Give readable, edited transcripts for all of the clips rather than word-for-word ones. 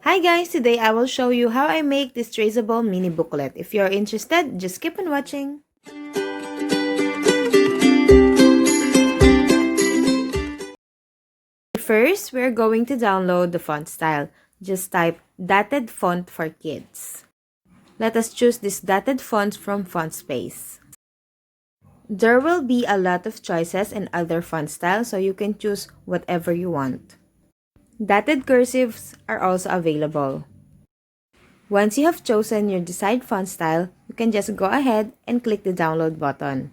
Hi guys, today I will show you how I make this traceable mini booklet. If you're interested, just keep on watching. First, we're going to download the font style. Just type dotted font for kids. Let us choose this dotted font from Font Space. There will be a lot of choices and other font styles, so you can choose whatever you want. Dotted cursives are also available. Once you have chosen your desired font style, you can just go ahead and click the download button.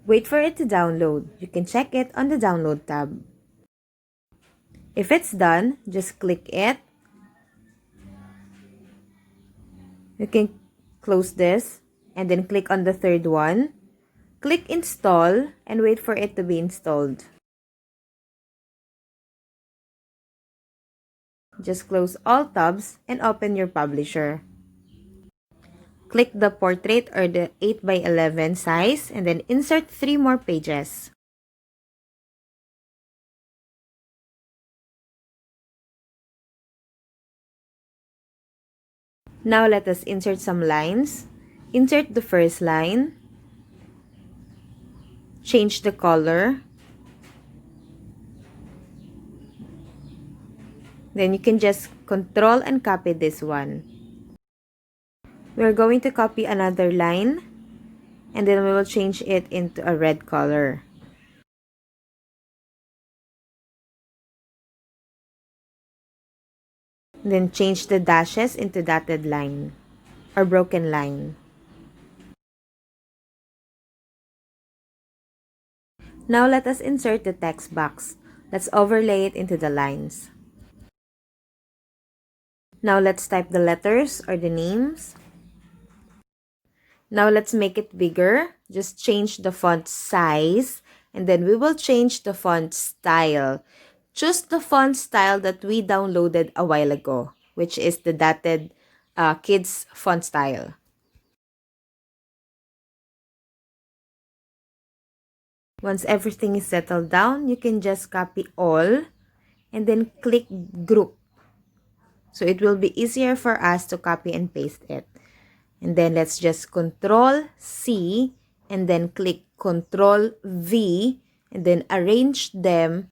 Wait for it to download. You can check it on the download tab. If it's done, just click it. You can close this and then click on the third one. Click install and wait for it to be installed. Just close all tabs and open your publisher. Click the portrait or the 8x11 size and then insert 3 more pages. Now let us insert some lines. Insert the first line. Change the color. Then you can just control and copy this one. We're going to copy another line and then we will change it into a red color. Then change the dashes into dotted line or broken line. Now let us insert the text box. Let's overlay it into the lines. Now let's type the letters or the names. Now let's make it bigger. Just change the font size and then we will change the font style. Choose the font style that we downloaded a while ago, which is the dotted kids font style. Once everything is settled down, you can just copy all and then click group. So it will be easier for us to copy and paste it. And then let's just Control C and then click Control V and then arrange them.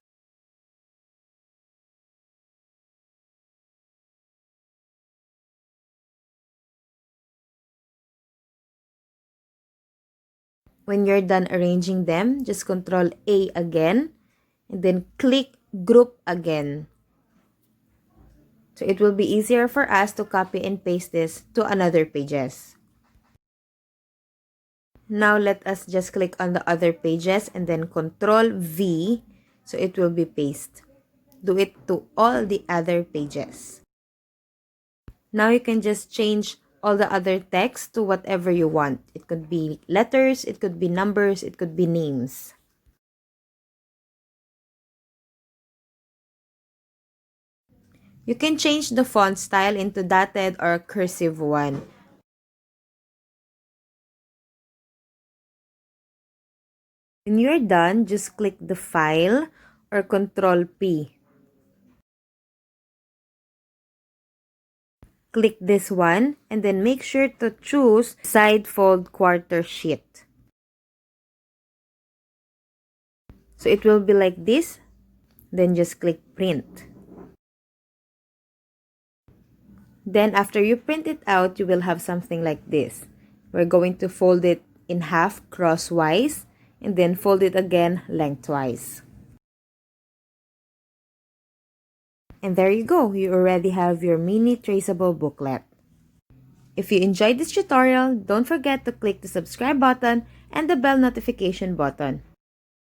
When you're done arranging them, just Control A again and then click Group again. So it will be easier for us to copy and paste this to another pages. Now let us just click on the other pages and then Control V so it will be paste. Do it to all the other pages. Now you can just change all the other text to whatever you want. It could be letters, it could be numbers, it could be names. You can change the font style into dotted or cursive one. When you're done, just click the file or Control P. Click this one and then make sure to choose side fold quarter sheet. So it will be like this. Then just click print. Then after you print it out, you will have something like this. We're going to fold it in half crosswise and then fold it again lengthwise. And there you go, you already have your mini traceable booklet. If you enjoyed this tutorial, don't forget to click the subscribe button and the bell notification button.